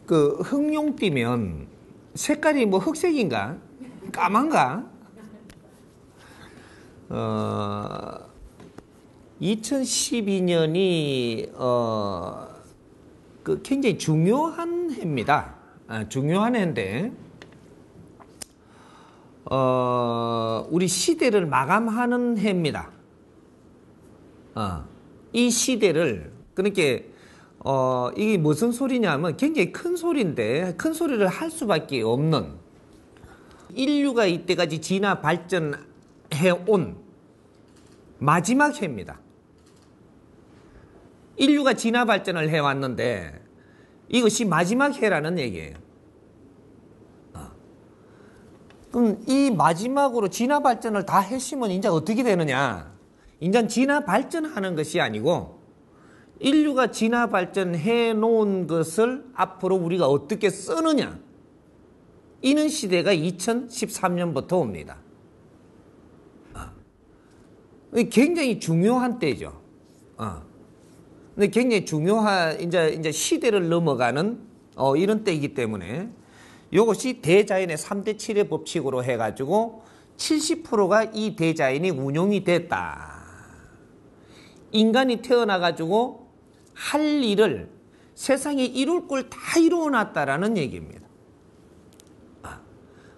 그 흑룡띠면 색깔이 뭐 흑색인가? 까만가? 2012년이 그 굉장히 중요한 해입니다. 중요한 해인데 우리 시대를 마감하는 해입니다. 이 시대를 그러니까 이게 무슨 소리냐면 굉장히 큰 소리인데 큰 소리를 할 수밖에 없는 인류가 이때까지 진화 발전해 온 마지막 해입니다. 인류가 진화 발전을 해왔는데 이것이 마지막 해라는 얘기예요. 그럼 이 마지막으로 진화 발전을 다 했으면 이제 어떻게 되느냐? 이제 진화 발전하는 것이 아니고 인류가 진화 발전해 놓은 것을 앞으로 우리가 어떻게 쓰느냐? 이는 시대가 2013년부터 옵니다. 굉장히 중요한 때죠. 근데 굉장히 중요한 이제 시대를 넘어가는 이런 때이기 때문에 이것이 대자연의 3대 7의 법칙으로 해가지고 70%가 이 대자연이 운용이 됐다. 인간이 태어나가지고 할 일을 세상에 이룰 걸 다 이루어놨다라는 얘기입니다.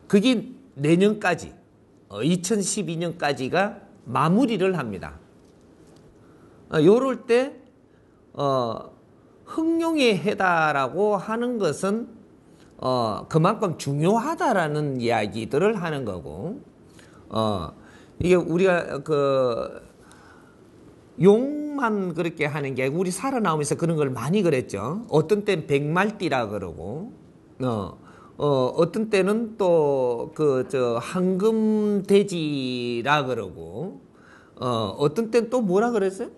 그게 내년까지 2012년까지가 마무리를 합니다. 요럴 때 흑룡의 해다라고 하는 것은 그만큼 중요하다라는 이야기들을 하는 거고 이게 우리가 그 용만 그렇게 하는 게 아니고 우리 살아나오면서 그런 걸 많이 그랬죠. 어떤 때는 백말띠라 그러고 어떤 때는 또 그 황금돼지라 그러고 어떤 때는 또 뭐라 그랬어요?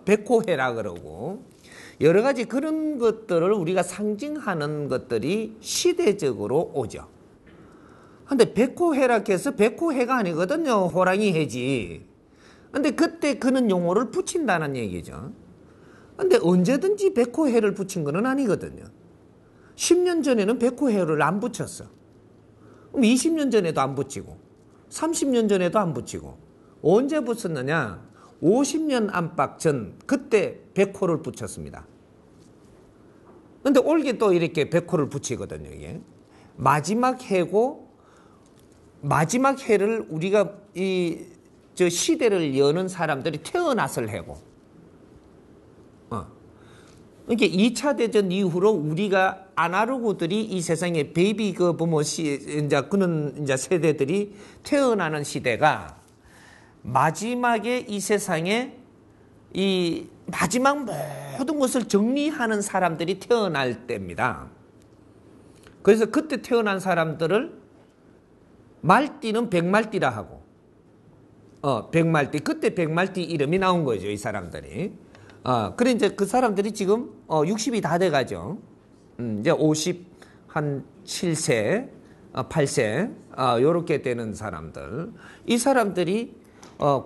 백호해라 그러고 여러 가지 그런 것들을 우리가 상징하는 것들이 시대적으로 오죠. 근데 백호해라 해서 백호해가 아니거든요. 호랑이 해지. 근데 그때 그는 용어를 붙인다는 얘기죠. 근데 언제든지 백호해를 붙인 거는 아니거든요. 10년 전에는 백호해를 안 붙였어. 그럼 20년 전에도 안 붙이고 30년 전에도 안 붙이고 언제 붙였느냐? 50년 안팎 전 그때 백호를 붙였습니다. 근데 올게 또 이렇게 백호를 붙이거든요. 이게 마지막 해고 마지막 해를 우리가 저 시대를 여는 사람들이 태어났을 해고. 그러니까 2차 대전 이후로 우리가 아날로그들이 이 세상에 베이비 그 부모 이제 그는 이제 세대들이 태어나는 시대가 마지막에 이 세상에 이 마지막 모든 것을 정리하는 사람들이 태어날 때입니다. 그래서 그때 태어난 사람들을 말띠는 백말띠라 하고 백말띠 그때 백말띠 이름이 나온 거죠. 이 사람들이. 그래 이제 그 사람들이 지금 60이 다 돼가죠. 이제 57세, 8세 요렇게 되는 사람들. 이 사람들이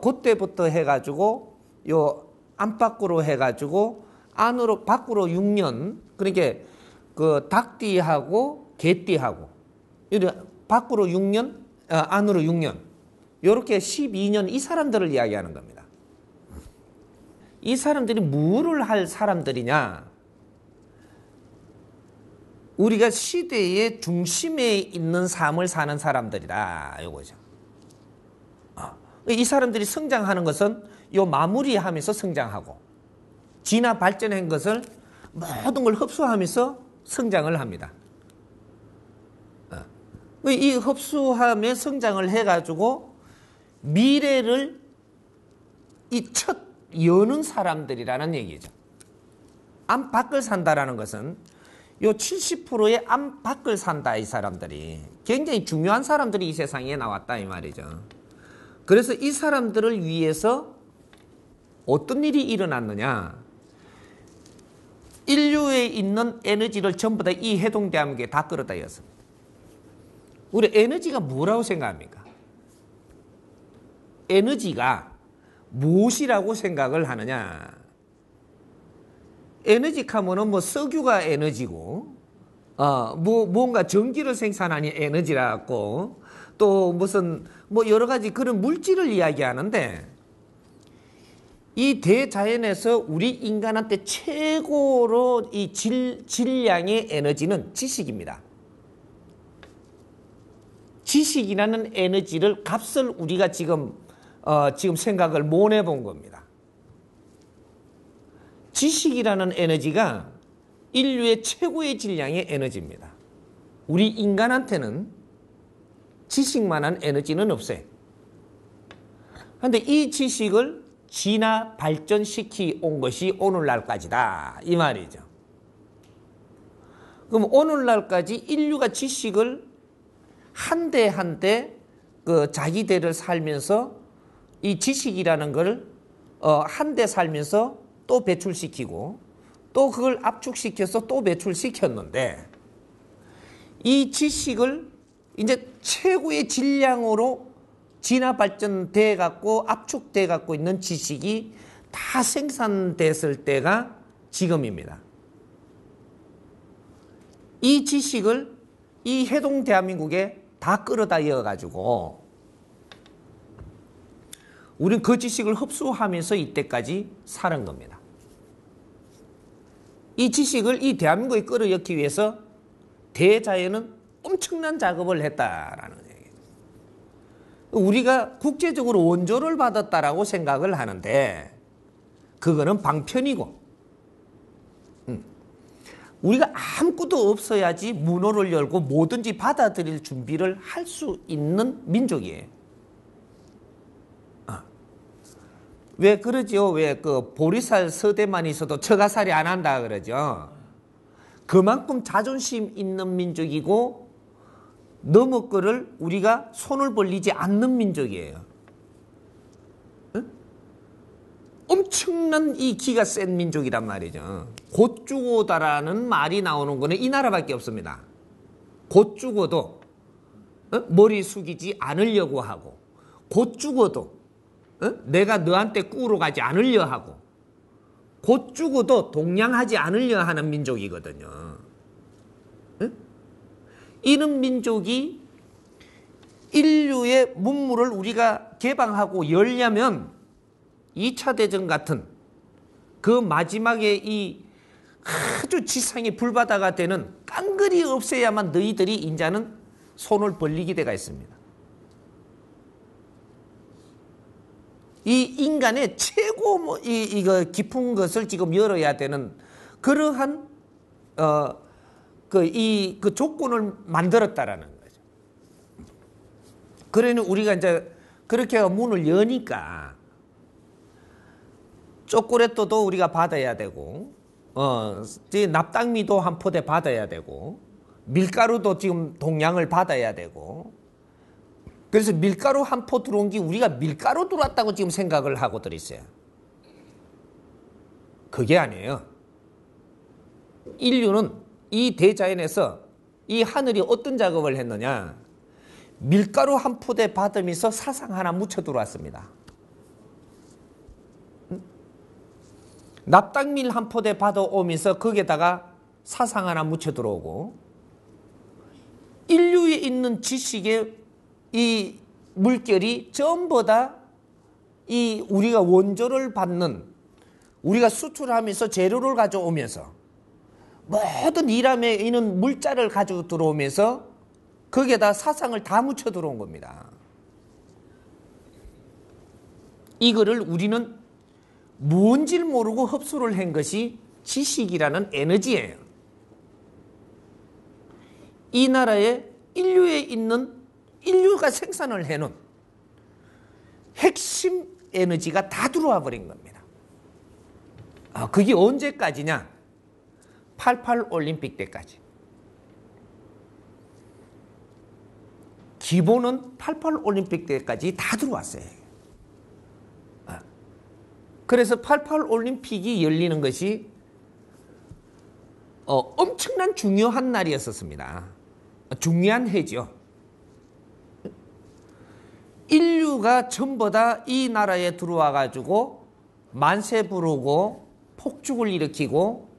그때부터 해가지고 요 안팎으로 해가지고 안으로 밖으로 6년 그러니까 그 닭띠하고 개띠하고 밖으로 6년 안으로 6년 요렇게 12년 이 사람들을 이야기하는 겁니다. 이 사람들이 뭐를 할 사람들이냐? 우리가 시대의 중심에 있는 삶을 사는 사람들이다. 이거죠. 이 사람들이 성장하는 것은 요 마무리하면서 성장하고 진화 발전한 것을 모든 걸 흡수하면서 성장을 합니다. 이 흡수하며 성장을 해가지고 미래를 이 첫 여는 사람들이라는 얘기죠. 안팎을 산다라는 것은 요 70%의 안팎을 산다. 이 사람들이 굉장히 중요한 사람들이 이 세상에 나왔다 이 말이죠. 그래서 이 사람들을 위해서 어떤 일이 일어났느냐? 인류에 있는 에너지를 전부 다 이 해동대왕국에 다 끌어다 였습니다. 우리 에너지가 뭐라고 생각합니까? 에너지가 무엇이라고 생각을 하느냐? 에너지 하면은 뭐 석유가 에너지고, 뭔가 전기를 생산하니 에너지라 갖고, 또 무슨 뭐 여러 가지 그런 물질을 이야기하는데, 이 대자연에서 우리 인간한테 최고로 이 질량의 에너지는 지식입니다. 지식이라는 에너지를 값을 우리가 지금 생각을 못 해본 겁니다. 지식이라는 에너지가 인류의 최고의 질량의 에너지입니다. 우리 인간한테는 지식만한 에너지는 없어요. 그런데 이 지식을 진화 발전시키 온 것이 오늘날까지다 이 말이죠. 그럼 오늘날까지 인류가 지식을 한 대 한 대 그 자기 대를 살면서 이 지식이라는 걸 한 대 살면서 또 배출시키고 또 그걸 압축시켜서 또 배출시켰는데, 이 지식을 이제 최고의 질량으로 진화 발전돼 갖고 압축돼 갖고 있는 지식이 다 생산됐을 때가 지금입니다. 이 지식을 이 해동 대한민국에 다 끌어다 이어 가지고 우리는 그 지식을 흡수하면서 이때까지 사는 겁니다. 이 지식을 이 대한민국에 끌어넣기 위해서 대자연은 엄청난 작업을 했다라는 얘기예요. 우리가 국제적으로 원조를 받았다라고 생각을 하는데 그거는 방편이고, 우리가 아무것도 없어야지 문호를 열고 뭐든지 받아들일 준비를 할 수 있는 민족이에요. 왜 그러죠? 왜 그 보리쌀 서대만 있어도 처가살이 안 한다 그러죠? 그만큼 자존심 있는 민족이고 너무 거를 우리가 손을 벌리지 않는 민족이에요. 응? 엄청난 이 기가 센 민족이란 말이죠. 곧 죽어다라는 말이 나오는 거는 이 나라밖에 없습니다. 곧 죽어도 머리 숙이지 않으려고 하고, 곧 죽어도 내가 너한테 꾸러 가지 않으려 하고, 곧 죽어도 동냥하지 않으려 하는 민족이거든요. 이런 민족이 인류의 문물을 우리가 개방하고 열려면 2차 대전 같은 그 마지막에 이 아주 지상의 불바다가 되는 깡그리 없애야만 너희들이 인자는 손을 벌리게 돼가 있습니다. 이 인간의 최고 이거 깊은 것을 지금 열어야 되는 그러한 그 조건을 만들었다라는 거죠. 그러니 우리가 이제 그렇게 문을 여니까 초콜릿도 우리가 받아야 되고, 납당미도 한 포대 받아야 되고, 밀가루도 지금 동량을 받아야 되고, 그래서 밀가루 한 포 들어온 게 우리가 밀가루 들어왔다고 지금 생각을 하고들 있어요. 그게 아니에요. 인류는 이 대자연에서 이 하늘이 어떤 작업을 했느냐, 밀가루 한 포대 받으면서 사상 하나 묻혀 들어왔습니다. 납당밀 한 포대 받아오면서 거기에다가 사상 하나 묻혀 들어오고, 인류에 있는 지식의 이 물결이 전부 다 이 우리가 원조를 받는, 우리가 수출하면서 재료를 가져오면서 모든 일함에 있는 물자를 가지고 들어오면서 거기에다 사상을 다 묻혀 들어온 겁니다. 이거를 우리는 뭔지를 모르고 흡수를 한 것이 지식이라는 에너지예요. 이 나라에 인류에 있는, 인류가 생산을 해놓은 핵심 에너지가 다 들어와 버린 겁니다. 그게 언제까지냐? 88 올림픽 때까지. 기본은 88 올림픽 때까지 다 들어왔어요. 그래서 88 올림픽이 열리는 것이 엄청난 중요한 날이었었습니다. 중요한 해죠. 인류가 전부 다 이 나라에 들어와 가지고 만세 부르고 폭죽을 일으키고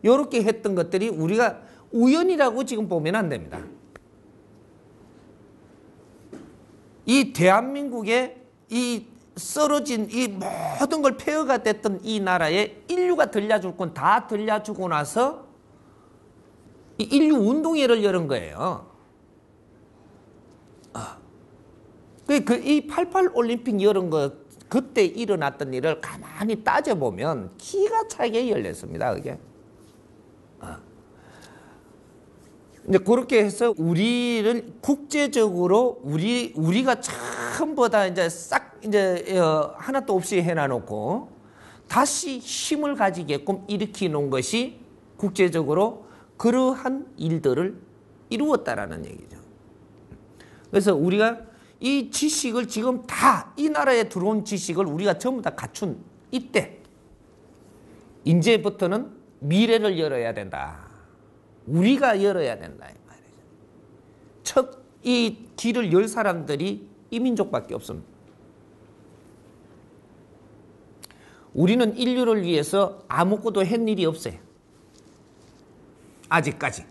이렇게 했던 것들이 우리가 우연이라고 지금 보면 안 됩니다. 이 대한민국의 이 썰어진 이 모든 걸 폐허가 됐던 이 나라에 인류가 들려줄 건 다 들려주고 나서 이 인류 운동회를 열은 거예요. 이 88 올림픽 열은 거 그때 일어났던 일을 가만히 따져보면 기가 차게 열렸습니다. 그게. 이제 그렇게 해서 우리를 국제적으로 우리가 전부 다 이제 싹 이제 하나도 없이 해놔놓고 다시 힘을 가지게끔 일으켜 놓은 것이 국제적으로 그러한 일들을 이루었다라는 얘기죠. 그래서 우리가 이 지식을 지금 다 이 나라에 들어온 지식을 우리가 전부 다 갖춘 이때 이제부터는 미래를 열어야 된다. 우리가 열어야 된다. 이 말이죠. 첫 이 길을 열 사람들이 이 민족밖에 없습니다. 우리는 인류를 위해서 아무것도 한 일이 없어요. 아직까지.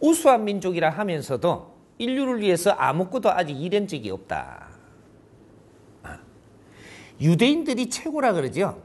우수한 민족이라 하면서도 인류를 위해서 아무것도 아직 일한 적이 없다. 유대인들이 최고라 그러죠.